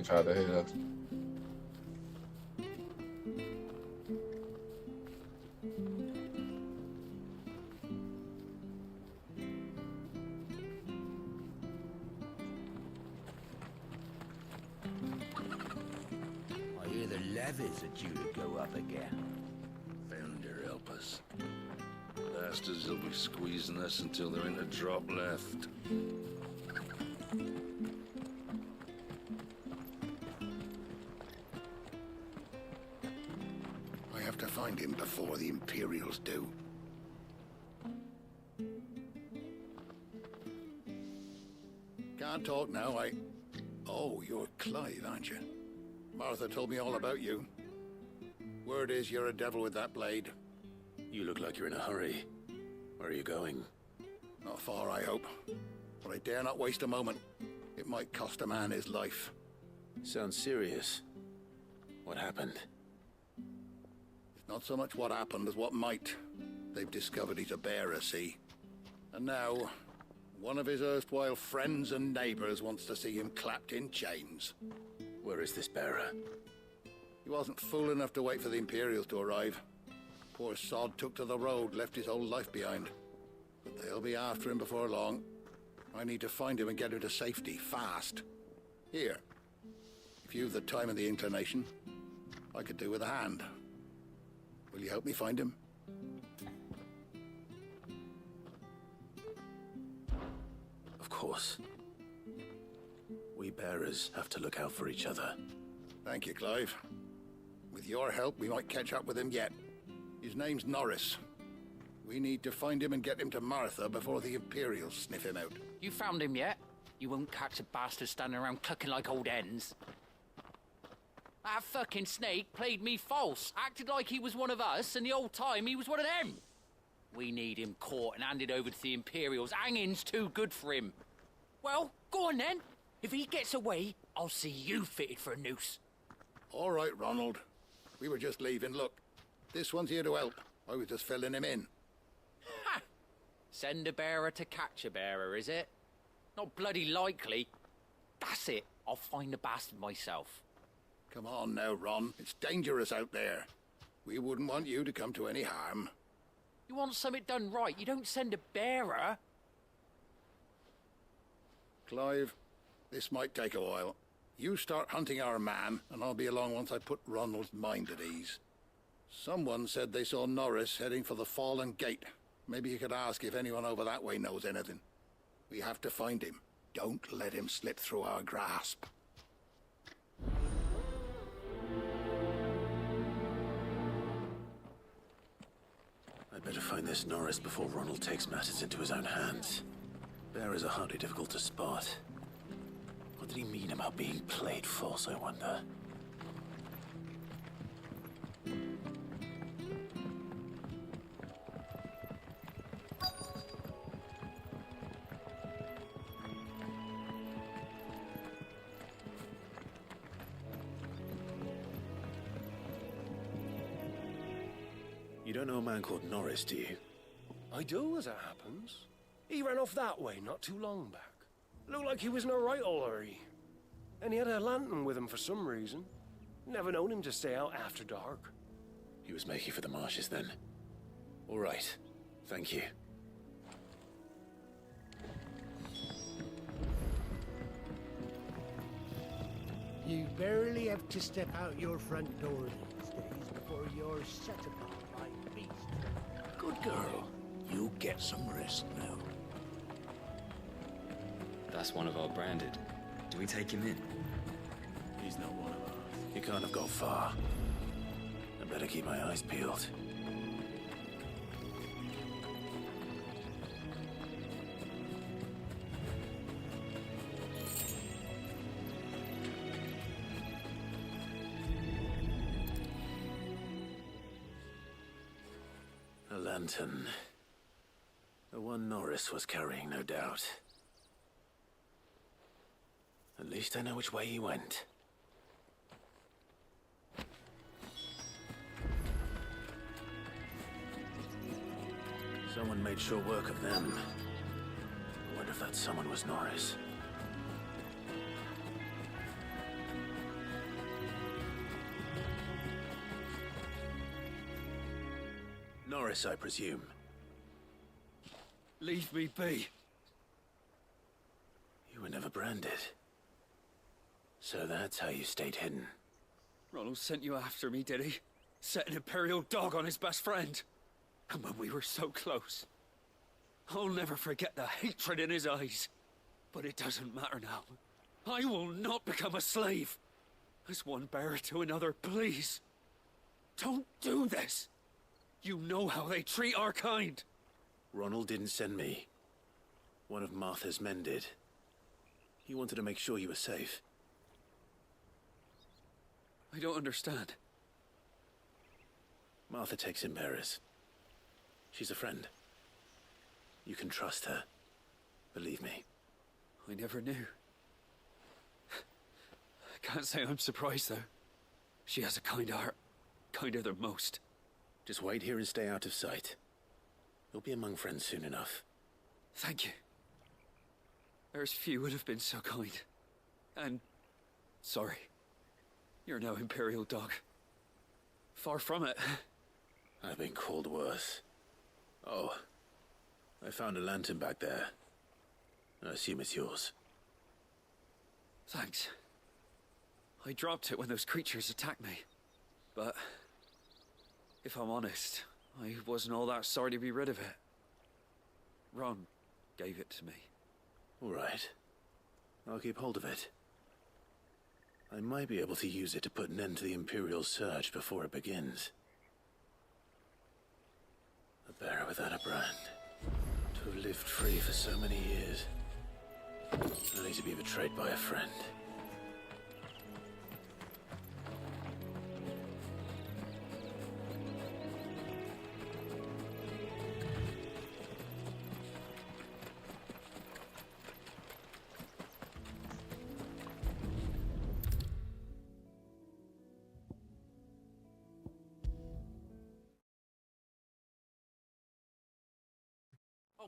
färdighet. I hear the levies are due to go up again. Founder help us. Bastards will be squeezing us until there ain't a drop left. I have to find him before the Imperials do. Can't talk now, Oh, you're Clive, aren't you? Martha told me all about you. Word is you're a devil with that blade. You look like you're in a hurry. Where are you going? Not far, I hope. But I dare not waste a moment. It might cost a man his life. Sounds serious. What happened? It's not so much what happened as what might. They've discovered he's a bearer, see? And now, one of his erstwhile friends and neighbors wants to see him clapped in chains. Where is this bearer? He wasn't fool enough to wait for the Imperials to arrive. Poor sod took to the road, left his whole life behind. But they'll be after him before long. I need to find him and get him to safety, fast. Here, if you've the time and the inclination, I could do with a hand. Will you help me find him? Of course. We bearers have to look out for each other. Thank you, Clive. With your help, we might catch up with him yet. His name's Norris. We need to find him and get him to Martha before the Imperials sniff him out. You found him yet? You won't catch a bastard standing around clucking like old hens. That fucking snake played me false, acted like he was one of us, and the whole time he was one of them. We need him caught and handed over to the Imperials. Hanging's too good for him. Well, go on then. If he gets away, I'll see you fitted for a noose. All right, Ronald. We were just leaving. Look, this one's here to help. I was just filling him in. Ha! Send a bearer to catch a bearer, is it? Not bloody likely. That's it. I'll find the bastard myself. Come on now, Ron. It's dangerous out there. We wouldn't want you to come to any harm. You want something done right, you don't send a bearer. Clive, this might take a while. You start hunting our man, and I'll be along once I put Ronald's mind at ease. Someone said they saw Norris heading for the Fallen Gate. Maybe you could ask if anyone over that way knows anything. We have to find him. Don't let him slip through our grasp. I'd better find this Norris before Ronald takes matters into his own hands. Bearers are hardly difficult to spot. What did he mean about being played false, I wonder? You don't know a man called Norris, do you? I do, as it happens. He ran off that way not too long back. Looked like he was in a right old hurry. And he had a lantern with him for some reason. Never known him to stay out after dark. He was making for the marshes then. All right. Thank you. You barely have to step out your front door these days before you're set upon by beasts. Good girl. You get some rest now. That's one of our branded. Do we take him in? He's not one of ours. He can't have gone far. I better keep my eyes peeled. A lantern. The one Norris was carrying, no doubt. At least I know which way he went. Someone made sure work of them. I wonder if that someone was Norris. Norris, I presume. Leave me be. You were never branded. So that's how you stayed hidden. Ronald sent you after me, did he? Set an Imperial dog on his best friend. And when we were so close. I'll never forget the hatred in his eyes. But it doesn't matter now. I will not become a slave. As one bearer to another, please. Don't do this. You know how they treat our kind. Ronald didn't send me. One of Martha's men did. He wanted to make sure you were safe. I don't understand. Martha takes in bearers. She's a friend. You can trust her. Believe me. I never knew. I can't say I'm surprised, though. She has a kind heart. Kinder than most. Just wait here and stay out of sight. You'll be among friends soon enough. Thank you. There's few would have been so kind. And... sorry. You're no Imperial dog. Far from it. I've been called worse. Oh. I found a lantern back there. I assume it's yours. Thanks. I dropped it when those creatures attacked me. But... if I'm honest, I wasn't all that sorry to be rid of it. Ron gave it to me. All right. I'll keep hold of it. I might be able to use it to put an end to the Imperial surge before it begins. A bearer without a brand. To have lived free for so many years. Only to be betrayed by a friend.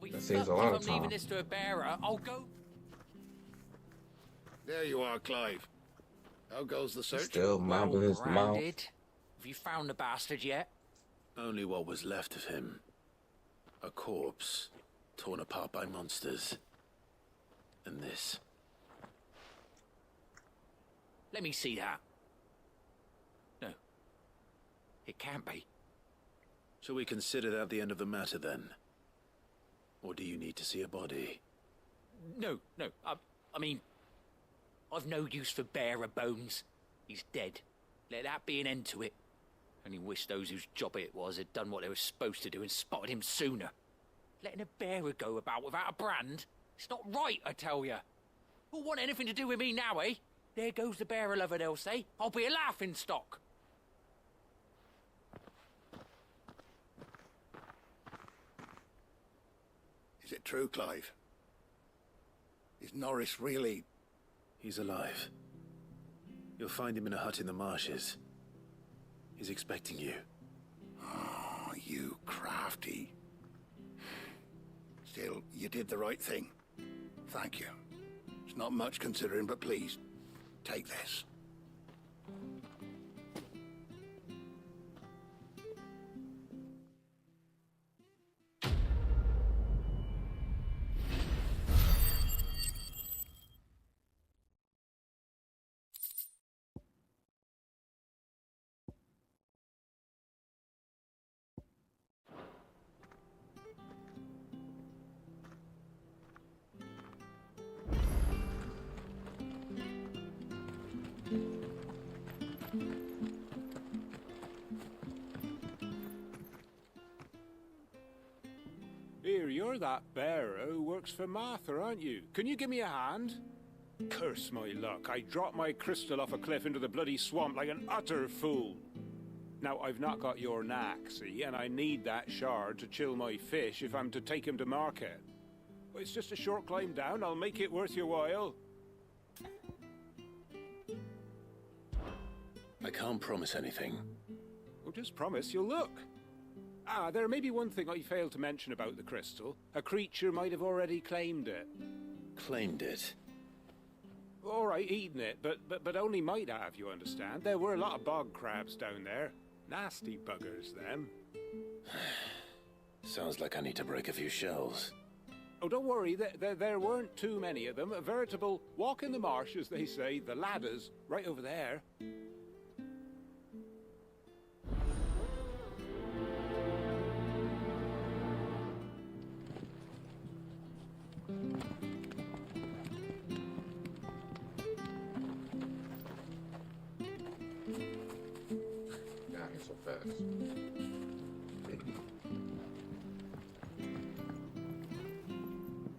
That saves a lot of if I'm leaving time. this to a bearer, I'll go. There you are, Clive. How goes the search? Still mobbing his mouth. Branded. Have you found the bastard yet? Only what was left of him. A corpse, torn apart by monsters. And this. Let me see that. No. It can't be. Shall we consider that the end of the matter then? Or do you need to see a body? No. I mean, I've no use for bearer bones. He's dead. Let that be an end to it. Only wish those whose job it was had done what they were supposed to do and spotted him sooner. Letting a bearer go about without a brand? It's not right, I tell you. Who'll want anything to do with me now, eh? There goes the bearer lover, they'll say. I'll be a laughing stock. Is it true, Clive? Is Norris really... He's alive. You'll find him in a hut in the marshes. He's expecting you. Oh, you crafty. Still, you did the right thing. Thank you. It's not much considering, but please, take this. Here, you're that bearer who works for Martha, aren't you? Can you give me a hand? Curse my luck, I dropped my crystal off a cliff into the bloody swamp like an utter fool. Now, I've not got your knack, see, and I need that shard to chill my fish if I'm to take him to market. But it's just a short climb down, I'll make it worth your while. I can't promise anything. Well, just promise you'll look. Ah, there may be one thing I failed to mention about the crystal. A creature might have already claimed it. Claimed it. All right, eaten it, but only might have, you understand. There were a lot of bog crabs down there. Nasty buggers, them. Sounds like I need to break a few shelves. Oh, don't worry, there weren't too many of them. A veritable walk in the marsh, as they say. The ladders, right over there.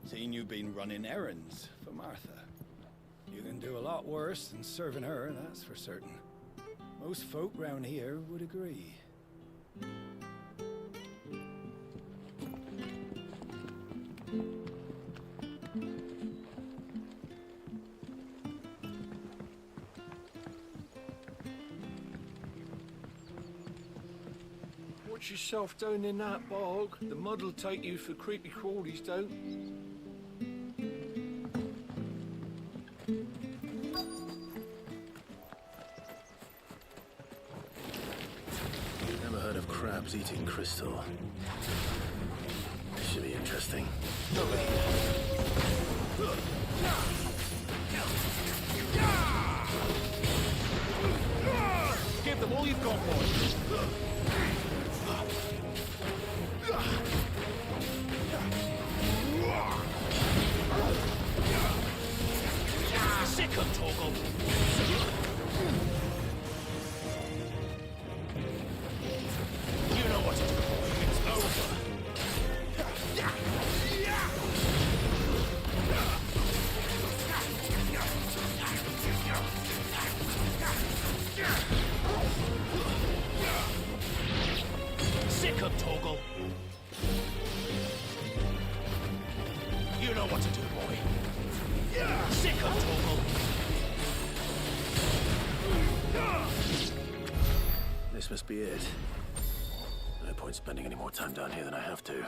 Seen you been running errands for Martha. You can do a lot worse than serving her, that's for certain. Most folk round here would agree. Watch yourself down in that bog. The mud'll take you for creepy crawlies, don't. Never heard of crabs eating crystal. This should be interesting. Give them all you've got, boys. Sick of Torgal. You know what to do, boy. It's over. Sick of Torgal. You know what to do, boy. Sick of Torgal. This must be it. No point spending any more time down here than I have to.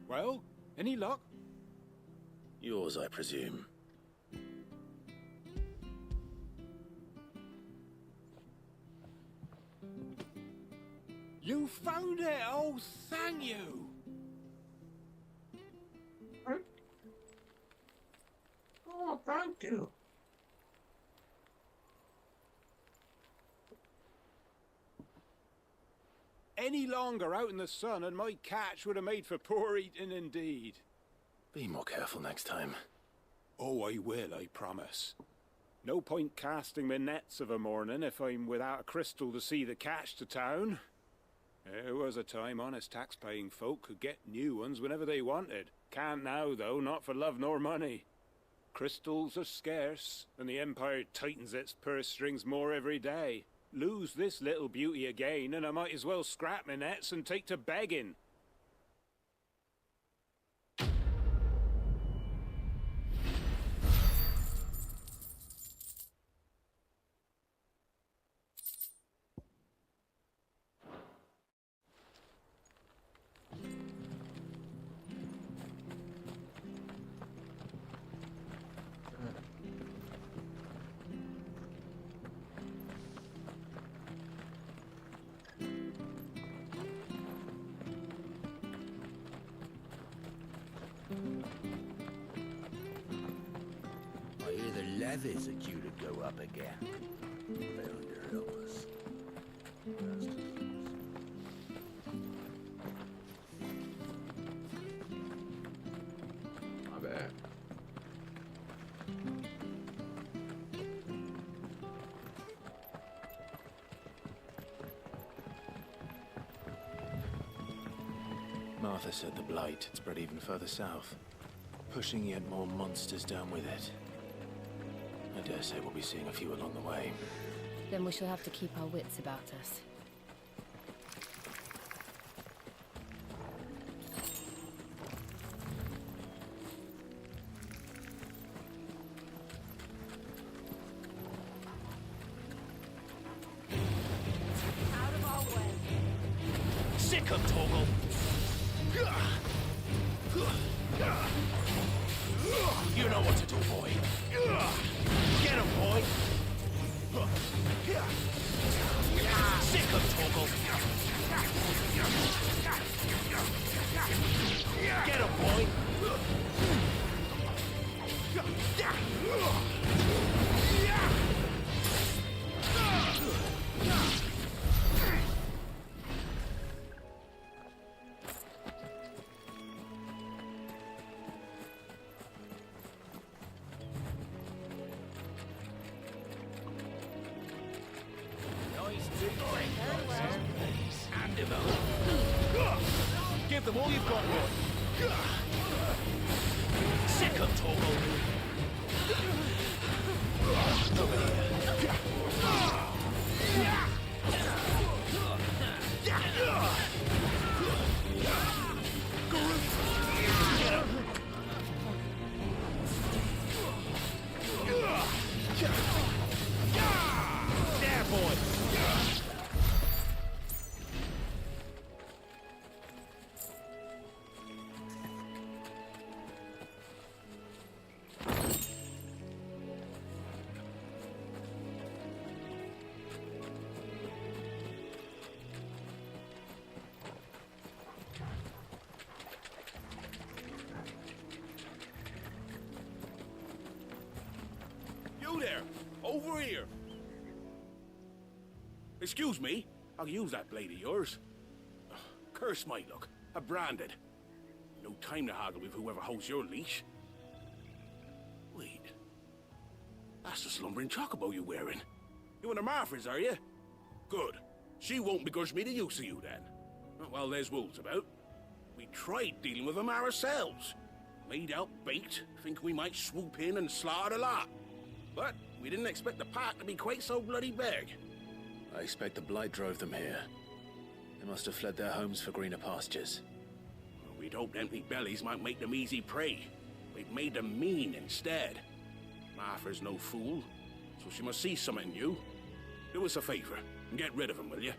Well, any luck? Yours, I presume. You found it! Oh, thank you! Oh, thank you. Any longer out in the sun and my catch would have made for poor eating indeed. Be more careful next time. Oh, I will, I promise. No point casting my nets of a morning if I'm without a crystal to see the catch to town. There was a time honest tax-paying folk could get new ones whenever they wanted. Can't now, though, not for love nor money. Crystals are scarce, and the Empire tightens its purse strings more every day. Lose this little beauty again, and I might as well scrap my nets and take to begging. I hear the levies are due to go up again. They underhelp us. My bad. Martha said the blight had spread even further south, pushing yet more monsters down with it. I dare say we'll be seeing a few along the way. Then we shall have to keep our wits about us. Out of our way. Sick of Torgal! You know what to do, boy. Get him, boy! Sick of Torgal! Get him, boy! Give them all you've got, boy. Sick of Torgal. Over here. There, boy. You there! Over here! Excuse me, I'll use that blade of yours. Curse my luck. I'm branded. No time to haggle with whoever holds your leash. Wait. That's the slumbering chocobo you're wearing. You one of Martha's, are you? Good. She won't begrudge me the use of you, then. Not while there's wolves about. We tried dealing with them ourselves. Made out bait, think we might swoop in and slaughter the lot. But we didn't expect the pack to be quite so bloody big. I expect the blight drove them here. They must have fled their homes for greener pastures. We'd hoped empty bellies might make them easy prey. We've made them mean instead. Martha's no fool, so she must see something new. Do us a favor and get rid of them, will you?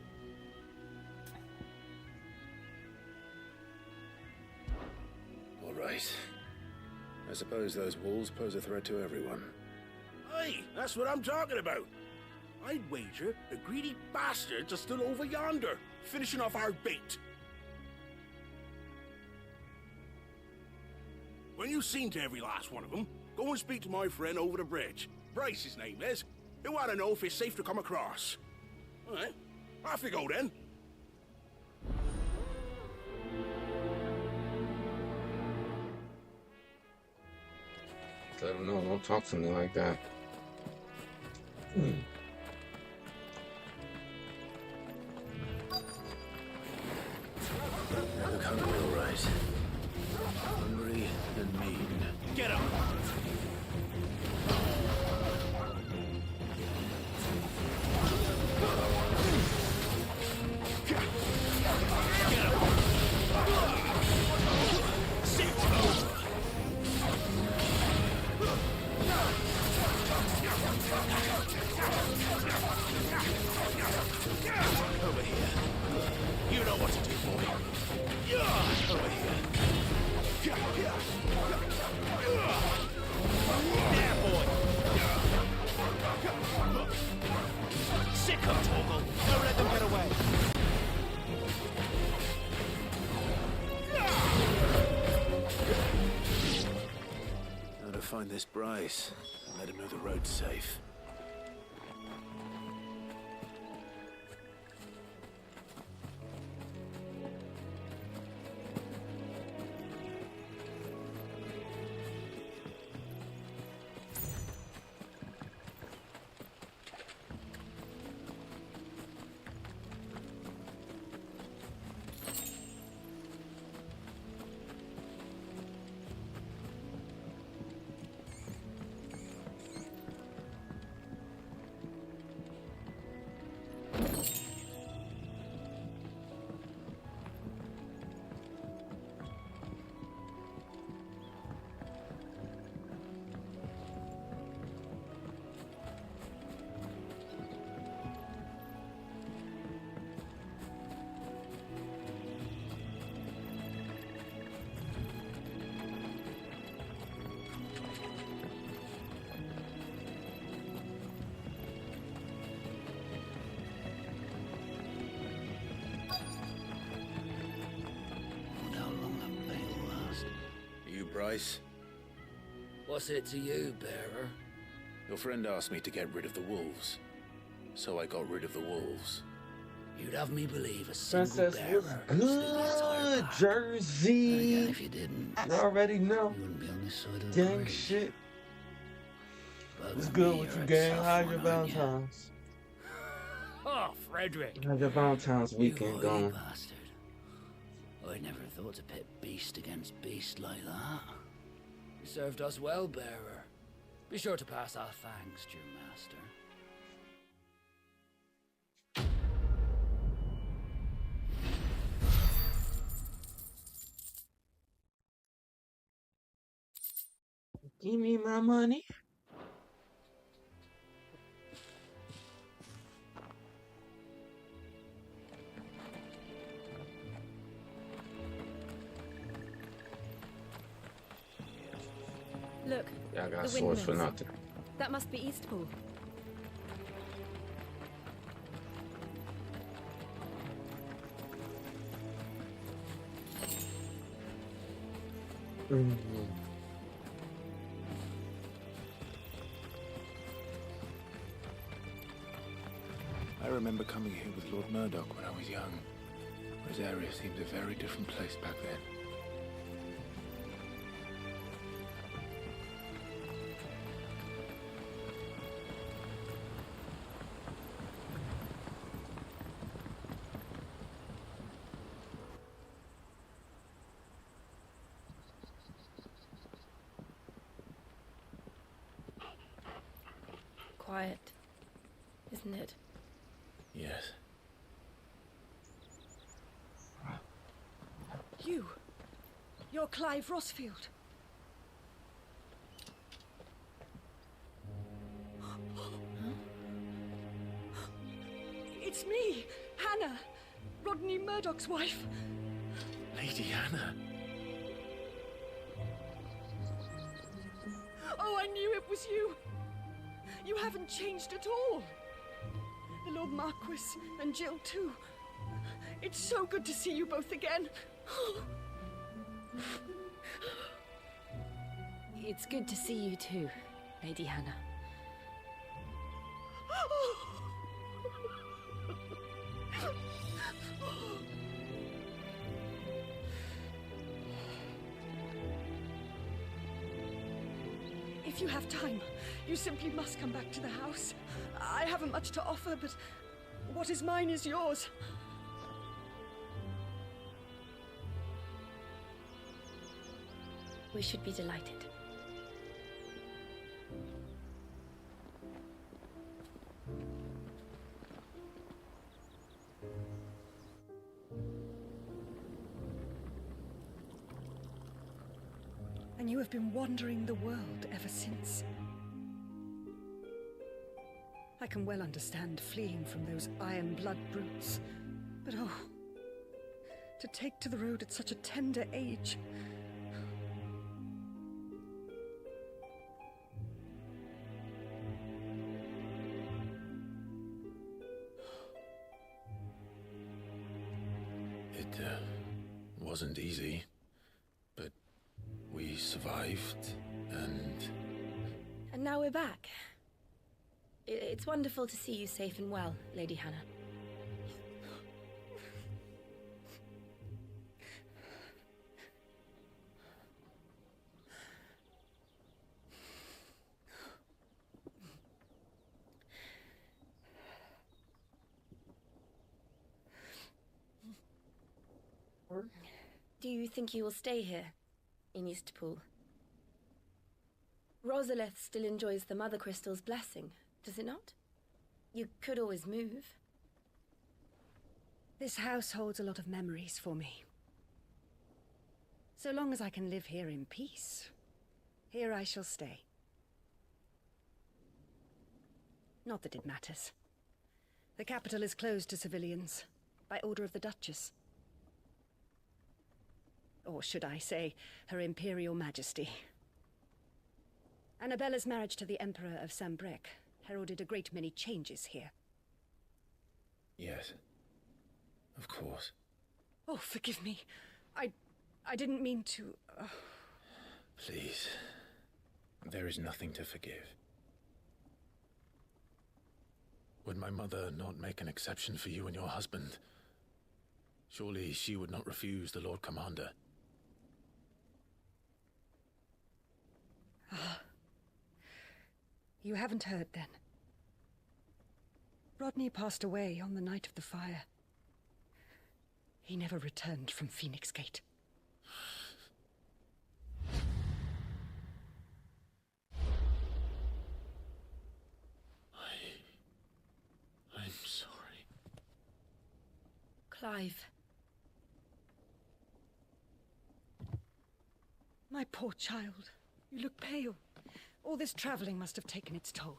All right. I suppose those wolves pose a threat to everyone. Aye, that's what I'm talking about. I'd wager the greedy bastards are still over yonder, finishing off our bait. When you've seen to every last one of them, go and speak to my friend over the bridge. Bryce, his name is. He'll want to know if it's safe to come across. All right, off you go then. Let him know, don't talk to me like that. They look hungry, all right. Hungry and mean. Get him! Over here. You know what to do, boy. Over here. There, boy. Sick of Torgal. Don't let them get away. Now to find this Bryce and let him know the road's safe. price. What's it to you, bearer? Your friend asked me to get rid of the wolves. So I got rid of the wolves. You'd have me believe a single Princess was bearer slew the entire good. pack. Jersey. Again, if you didn't, You already know. you wouldn't be on this side of the Gang grave. shit. But What's with good me, with you, you're a gang? tough How's one, your aren't you? Valentine's? Oh, Frederick. How's your Valentine's You weekend oily going? bastard. I never thought to pit beast against beast like that. You served us well, bearer. Be sure to pass our thanks to your master. Give me my money. Look, Yeah, I got the swords for windmills. nothing. That must be Eastpool. I remember coming here with Lord Murdoch when I was young. Rosaria seemed a very different place back then. Quiet, isn't it? Yes. You're Clive Rossfield. It's me, Hannah, Rodney Murdoch's wife. Lady Hannah. Oh, I knew it was you. You haven't changed at all. The Lord Marquis and Jill too. It's so good to see you both again. It's good to see you too, Lady Hannah. If you have time, you simply must come back to the house. I haven't much to offer, but what is mine is yours. We should be delighted. And you have been wandering the world ever since. I can well understand fleeing from those iron blood brutes, but oh, to take to the road at such a tender age. It wasn't easy, but we survived, and And now we're back. It's wonderful to see you safe and well, Lady Hannah. Do you think you will stay here, in Eastpool? Rosalith still enjoys the Mother Crystal's blessing, does it not? You could always move. This house holds a lot of memories for me. So long as I can live here in peace, here I shall stay. Not that it matters. The capital is closed to civilians, by order of the Duchess. Or should I say, Her Imperial Majesty. Annabella's marriage to the Emperor of Sambrec heralded a great many changes here. yes, of course. Oh, forgive me. I didn't mean to... Please. There is nothing to forgive. Would my mother not make an exception for you and your husband? Surely she would not refuse the Lord Commander. Ah. You haven't heard, then. Rodney passed away on the night of the fire. He never returned from Phoenix Gate. I'm sorry. Clive. My poor child. You look pale. All this traveling must have taken its toll.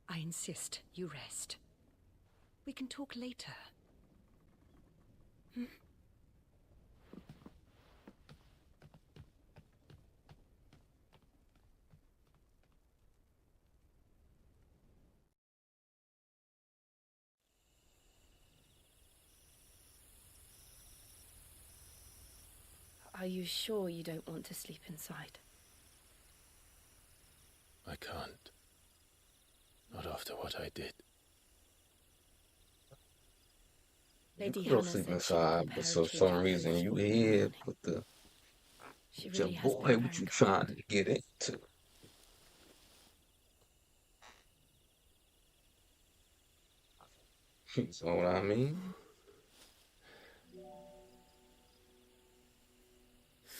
I insist you rest. We can talk later. Hmm? Are you sure you don't want to sleep inside? I can't. Not after what I did. Lady You go Hannah sleep said she inside, would but prepare for a treat some for reason you you tomorrow here morning. with the She with your really has boy. been What you very trying kind. to get into? You know what I mean?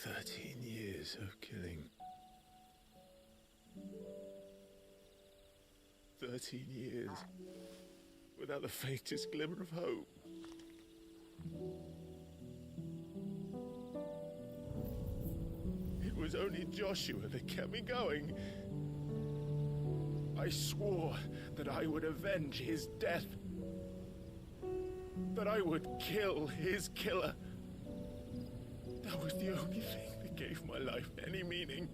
13 years of killing. 13 years without the faintest glimmer of hope. It was only Joshua that kept me going. I swore that I would avenge his death. That I would kill his killer. That was the only thing that gave my life any meaning.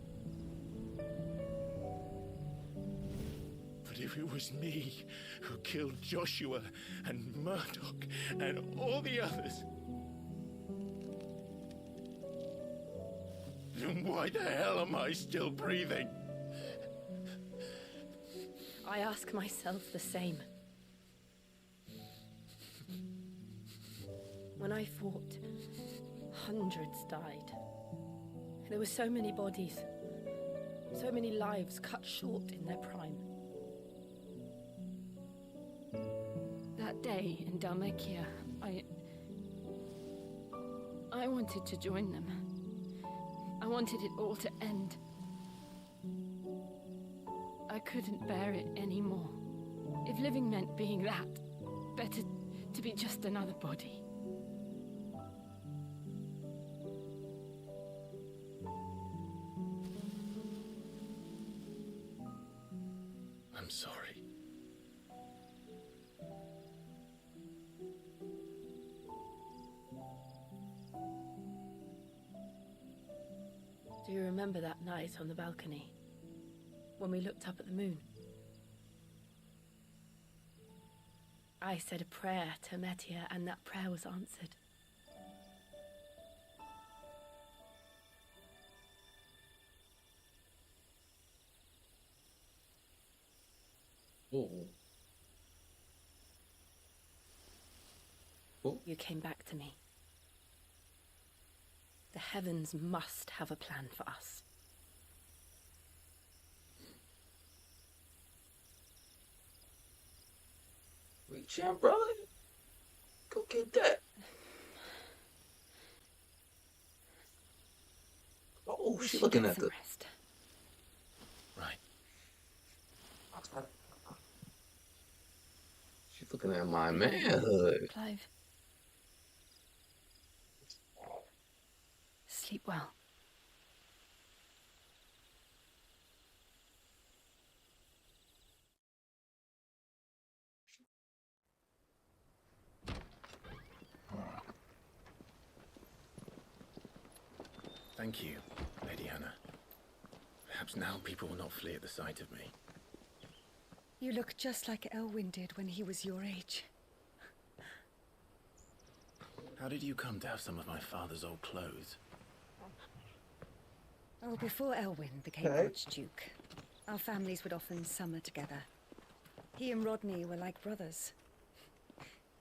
But if it was me who killed Joshua and Murdoch and all the others, then why the hell am I still breathing? I ask myself the same. When I fought, hundreds died. There were so many bodies, so many lives cut short in their prime. That day in Dalmekia, I wanted to join them. I wanted it all to end. I couldn't bear it anymore. If living meant being that, better to be just another body. I'm sorry. Do you remember that night on the balcony? When we looked up at the moon? I said a prayer to Metia, and that prayer was answered. Oh. Oh. You came back to me. The heavens must have a plan for us. Reach out, brother. Go get that. Oh, she's looking at the. Rest. Right. She's looking at my manhood. Clive. Sleep well. Thank you, Lady Hannah. Perhaps now people will not flee at the sight of me. You look just like Elwyn did when he was your age. How did you come to have some of my father's old clothes? Oh, before Elwyn became Archduke, our families would often summer together. He and Rodney were like brothers.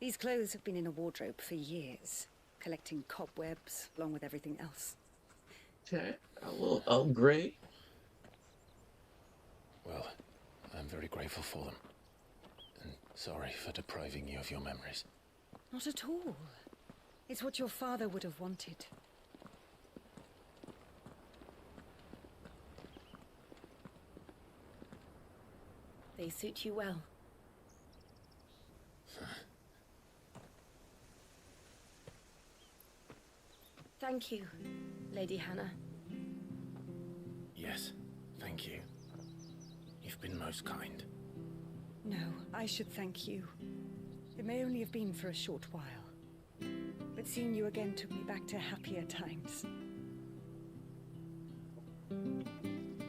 These clothes have been in a wardrobe for years, collecting cobwebs along with everything else. Okay, a little upgrade. Well, I'm very grateful for them. And sorry for depriving you of your memories. Not at all. It's what your father would have wanted. They suit you well. Thank you, Lady Hannah. Yes, thank you. You've been most kind. No, I should thank you. It may only have been for a short while, but seeing you again took me back to happier times.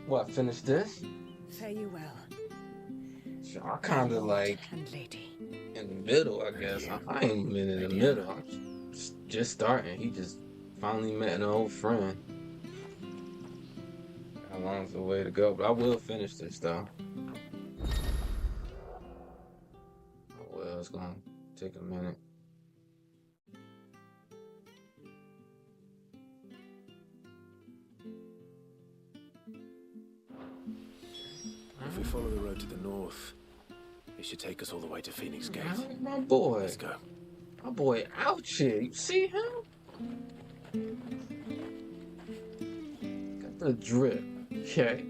What, finish this? Fare you well. So I kind of like and lady. in the middle, I guess. I ain't been in the middle. I'm just starting. He just finally met an old friend. How long's the way to go? But I will finish this though. I will. It's gonna take a minute. If we follow the road to the north, it should take us all the way to Phoenix Gate. My boy. Let's go. My boy out here. You see him? Got the drip. Okay.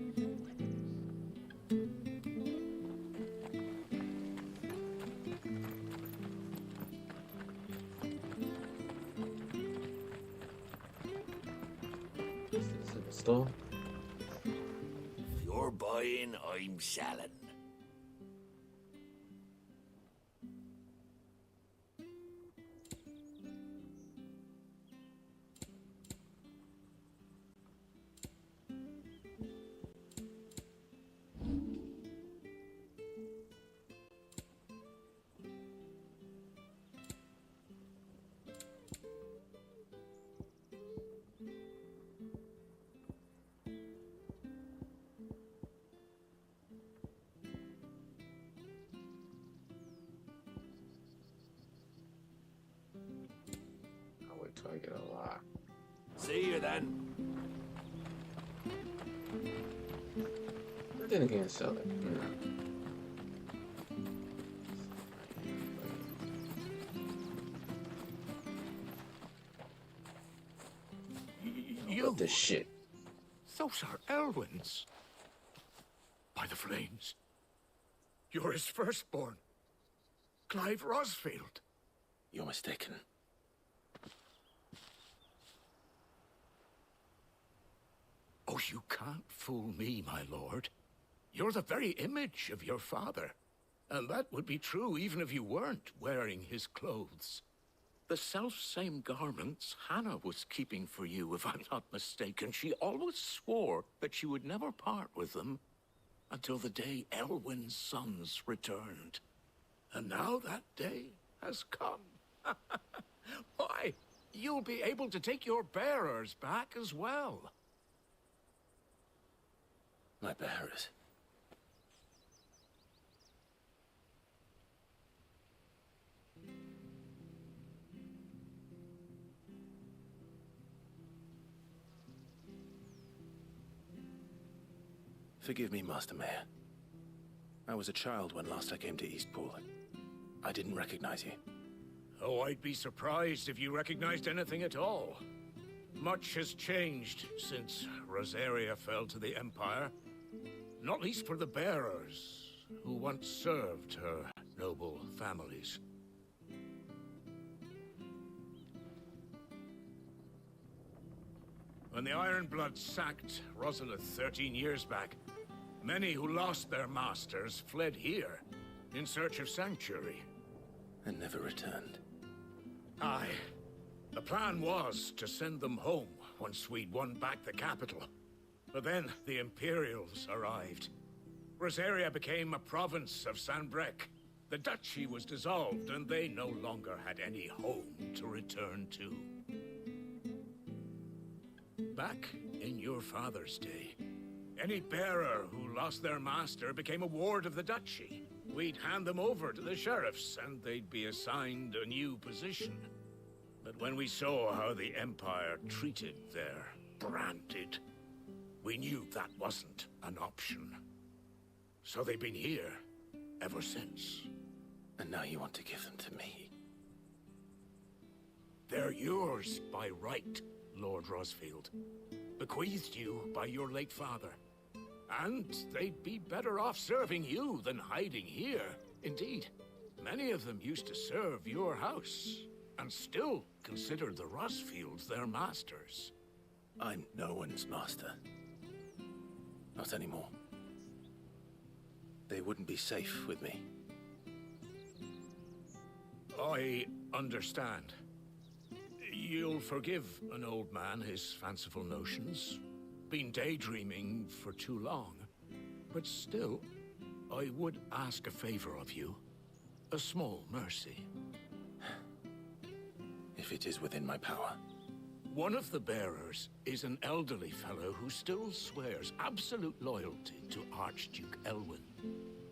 Is this in the store? If you're buying, I'm selling. I get a lot. See you then. But then again, sell it. You. What the shit? Those are Elwyn's. By the flames. You're his firstborn. Clive Rosfield. You're mistaken. Oh, you can't fool me, my lord. You're the very image of your father. And that would be true even if you weren't wearing his clothes. The self-same garments Hannah was keeping for you, if I'm not mistaken. She always swore that she would never part with them until the day Elwyn's sons returned. And now that day has come. Why, you'll be able to take your bearers back as well. My bearers. Forgive me, Master Mayor. I was a child when last I came to Eastpool. I didn't recognize you. Oh, I'd be surprised if you recognized anything at all. Much has changed since Rosaria fell to the Empire. Not least for the bearers, who once served her noble families. When the Ironbloods sacked Rosalith 13 years back, many who lost their masters fled here in search of sanctuary. And never returned. Aye. The plan was to send them home once we'd won back the capital. But then the Imperials arrived. Rosaria became a province of Sanbreque. The duchy was dissolved, and they no longer had any home to return to. Back in your father's day. Any bearer who lost their master became a ward of the duchy. We'd hand them over to the sheriffs, and they'd be assigned a new position. But when we saw how the Empire treated their branded, we knew that wasn't an option. So they've been here ever since. And now you want to give them to me? They're yours by right, Lord Rosfield. Bequeathed you by your late father. And they'd be better off serving you than hiding here. Indeed, many of them used to serve your house, and still consider the Rosfields their masters. I'm no one's master. Not anymore. They wouldn't be safe with me. I understand. You'll forgive an old man his fanciful notions. Been daydreaming for too long. But still, I would ask a favor of you. A small mercy. If it is within my power. One of the bearers is an elderly fellow who still swears absolute loyalty to Archduke Elwyn.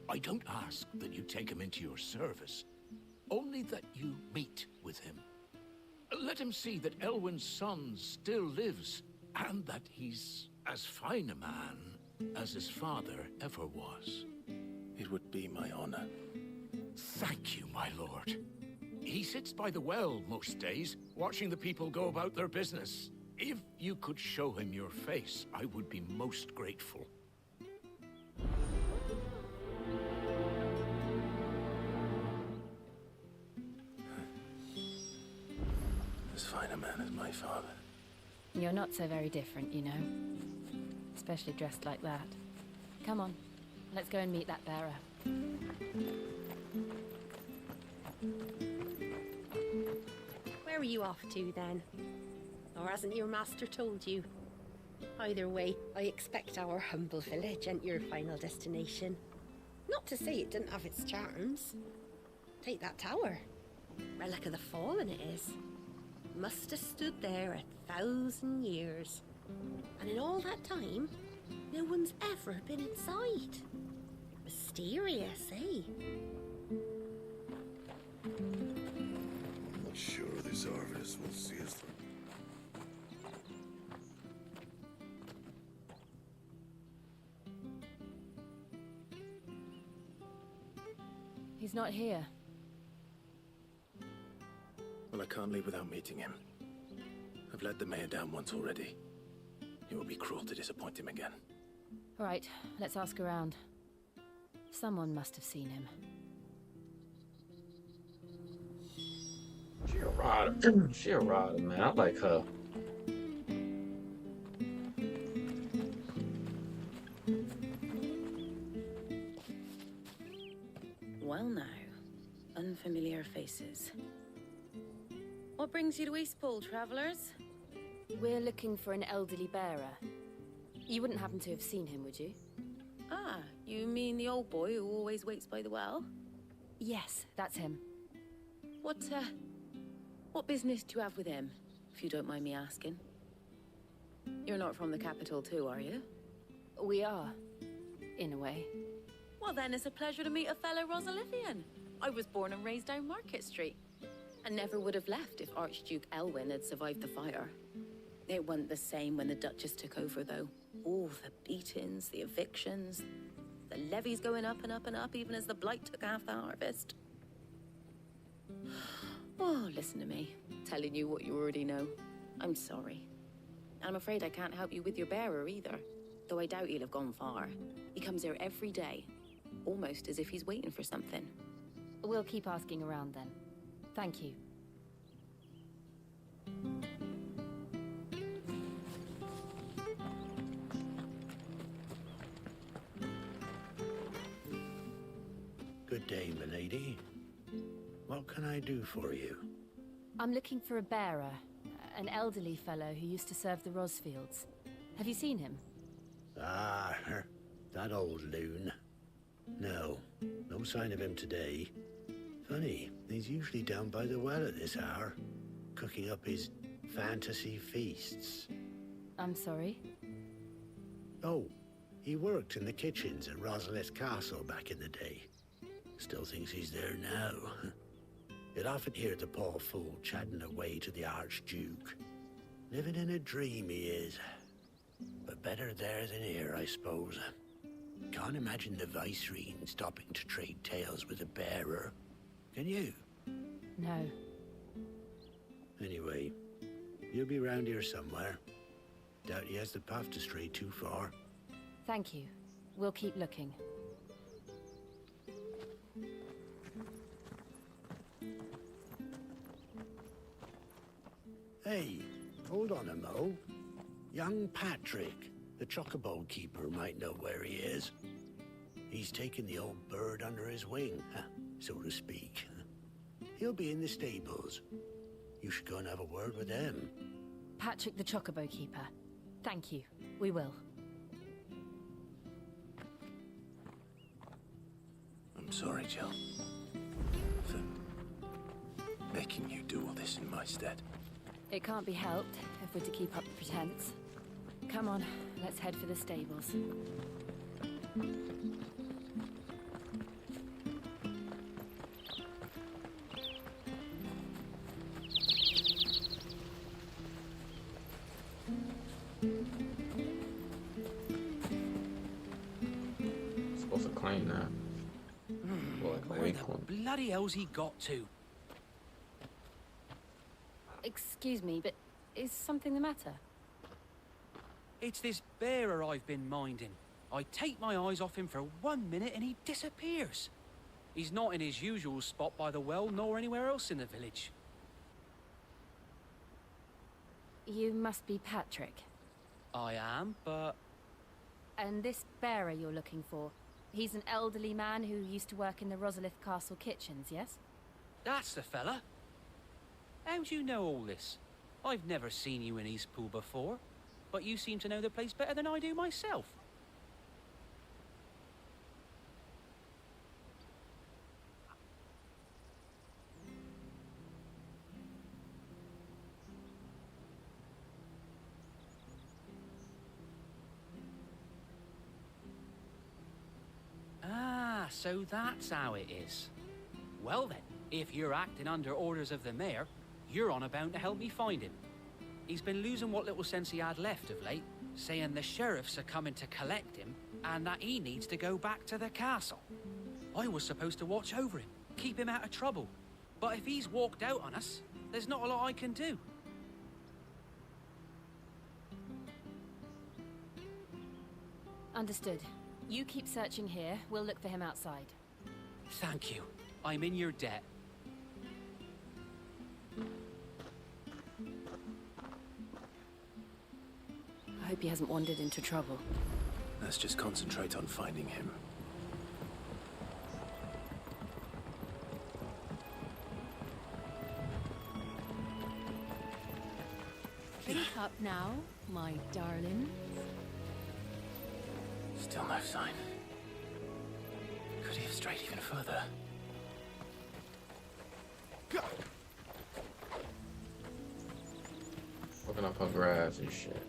I don't ask that you take him into your service, only that you meet with him. Let him see that Elwyn's son still lives, and that he's as fine a man as his father ever was. It would be my honor. Thank you, my lord. He sits by the well most days, watching the people go about their business. If you could show him your face, I would be most grateful. As fine a man as my father. You're not so very different, you know. Especially dressed like that. Come on, let's go and meet that bearer. Where are you off to, then? Or hasn't your master told you? Either way, I expect our humble village ain't your final destination. Not to say it didn't have its charms. Take that tower. Relic of the Fallen it is. Must have stood there 1,000 years. And in all that time, no one's ever been inside. Mysterious, eh? Not sure this harvest will see us through. He's not here. Well, I can't leave without meeting him. I've let the mayor down once already. It would be cruel to disappoint him again. All right, let's ask around. Someone must have seen him. She a rider. She a rider, man. I like her. Well now, unfamiliar faces. What brings you to Eastpool, travelers? We're looking for an elderly bearer. You wouldn't happen to have seen him, would you? Ah, you mean the old boy who always waits by the well? Yes, that's him. What business do you have with him, if you don't mind me asking? You're not from the capital too, are you? We are, in a way. Well then, it's a pleasure to meet a fellow Rosalifian. I was born and raised down Market Street, and never would have left if Archduke Elwyn had survived the fire. It wasn't the same when the Duchess took over, though. All the beatings, the evictions, the levies going up and up and up, even as the blight took half the harvest. Oh, listen to me, telling you what you already know. I'm sorry. And I'm afraid I can't help you with your bearer either, though I doubt he'll have gone far. He comes here every day, almost as if he's waiting for something. We'll keep asking around then. Thank you. Good day, milady. What can I do for you? I'm looking for a bearer, an elderly fellow who used to serve the Rosfields. Have you seen him? Ah, that old loon. No sign of him today. Funny, he's usually down by the well at this hour, cooking up his fantasy feasts. I'm sorry? Oh, he worked in the kitchens at Rosalith Castle back in the day. Still thinks he's there now. You'd often hear the poor fool chatting away to the Archduke. Living in a dream he is. But better there than here, I suppose. Can't imagine the Viceregent stopping to trade tales with a bearer. Can you? No. Anyway, you'll be round here somewhere. Doubt he has the path to stray too far. Thank you. We'll keep looking. Hey, hold on a mo. Young Patrick, the chocobo keeper, might know where he is. He's taken the old bird under his wing, so to speak. He'll be in the stables. You should go and have a word with them. Patrick the Chocobo Keeper. Thank you. We will. I'm sorry, Jill. For making you do all this in my stead. It can't be helped if we're to keep up the pretense. Come on, let's head for the stables. Supposed to claim that. Well, like a Where the waypoint. bloody hell's he got to? Excuse me, but is something the matter? It's this bearer I've been minding. I take my eyes off him for 1 minute and he disappears. He's not in his usual spot by the well, nor anywhere else in the village. You must be Patrick. I am, but... And this bearer you're looking for, he's an elderly man who used to work in the Rosalith Castle kitchens, yes? That's the fella. How'd you know all this? I've never seen you in Eastpool before, but you seem to know the place better than I do myself. Ah, so that's how it is. Well then, if you're acting under orders of the mayor, you're on about to help me find him. He's been losing what little sense he had left of late, saying the sheriffs are coming to collect him and that he needs to go back to the castle. I was supposed to watch over him, keep him out of trouble. But if he's walked out on us, there's not a lot I can do. Understood. You keep searching here, we'll look for him outside. Thank you. I'm in your debt. I hope he hasn't wandered into trouble. Let's just concentrate on finding him. Think up now, my darling. Still no sign. Could he have strayed even further? Looking up her grass and shit.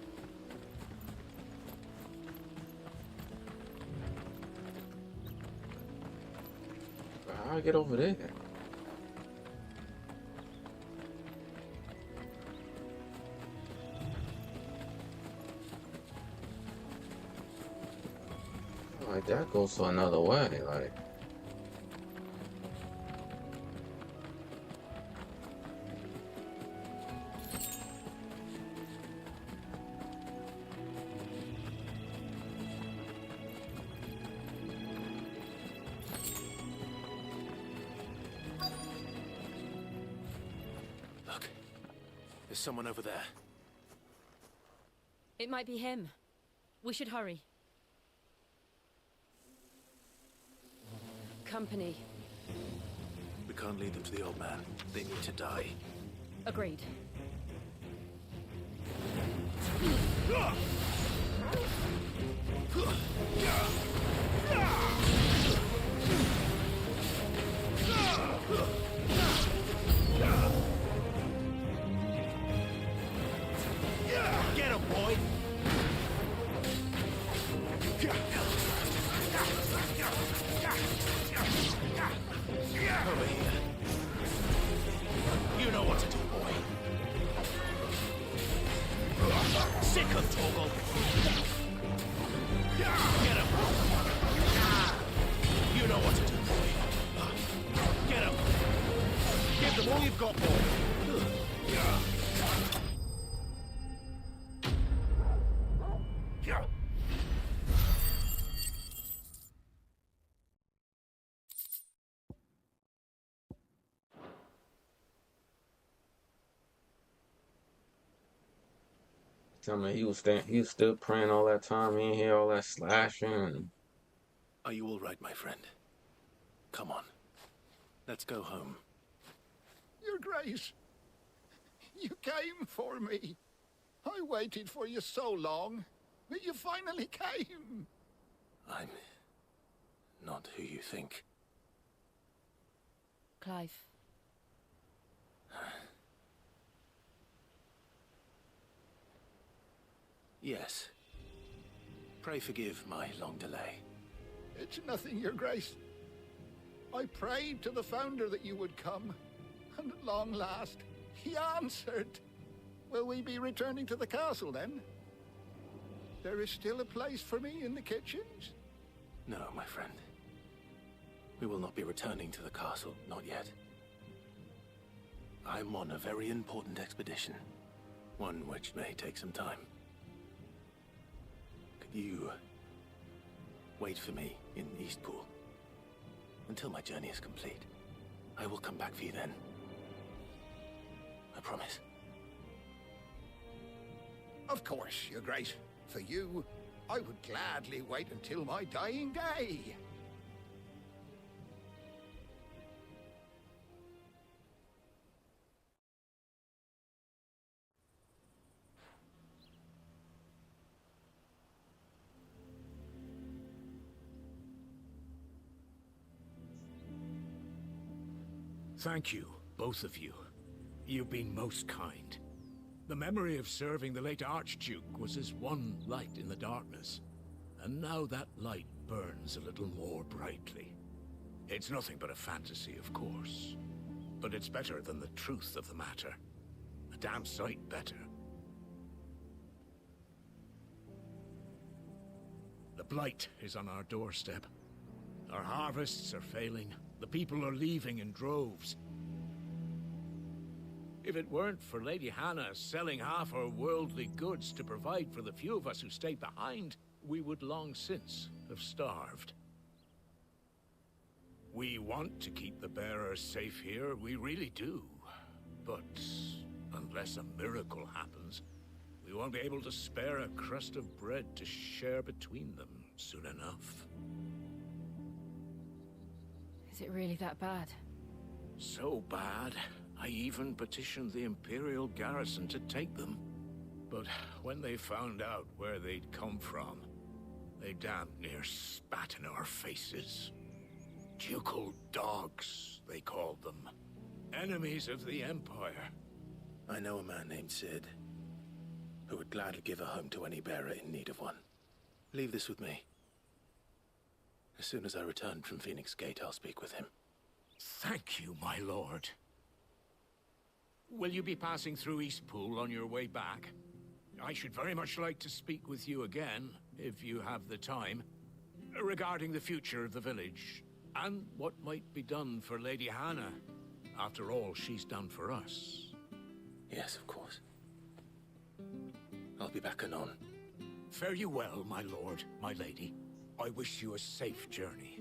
How I get over there? Like that goes to another way, like. Look, there's someone over there. It might be him. We should hurry. Company. We can't lead them to the old man. They need to die. Agreed. Get him, boy! know what to do, boy. Get him! Give them all you've got, boy. Yeah. Tell me he was still praying all that time. He didn't hear all that slashing. Are you all right, my friend? Come on. Let's go home. Your Grace, you came for me. I waited for you so long, but you finally came. I'm not who you think. Clive. Yes. Pray forgive my long delay. It's nothing, Your Grace. I prayed to the Founder that you would come, and at long last, he answered. Will we be returning to the castle, then? There is still a place for me in the kitchens? No, my friend. We will not be returning to the castle, not yet. I'm on a very important expedition, one which may take some time. Could you wait for me in Eastpool until my journey is complete? I will come back for you then. I promise. Of course, Your Grace. For you, I would gladly wait until my dying day. Thank you, both of you. You've been most kind. The memory of serving the late Archduke was as one light in the darkness, and now that light burns a little more brightly. It's nothing but a fantasy, of course, but it's better than the truth of the matter. A damn sight better. The blight is on our doorstep. Our harvests are failing. The people are leaving in droves. If it weren't for Lady Hannah selling half her worldly goods to provide for the few of us who stayed behind, we would long since have starved. We want to keep the bearers safe here, we really do. But unless a miracle happens, we won't be able to spare a crust of bread to share between them soon enough. Is it really that bad? So bad, I even petitioned the Imperial garrison to take them. But when they found out where they'd come from, they damn near spat in our faces. Ducal dogs, they called them. Enemies of the Empire. I know a man named Sid, who would gladly give a home to any bearer in need of one. Leave this with me. As soon as I return from Phoenix Gate, I'll speak with him. Thank you, my lord. Will you be passing through Eastpool on your way back? I should very much like to speak with you again, if you have the time, regarding the future of the village, and what might be done for Lady Hannah, after all she's done for us. Yes, of course. I'll be back anon. Fare you well, my lord, my lady. I wish you a safe journey.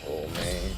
Oh, man.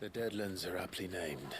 The Deadlands are aptly named.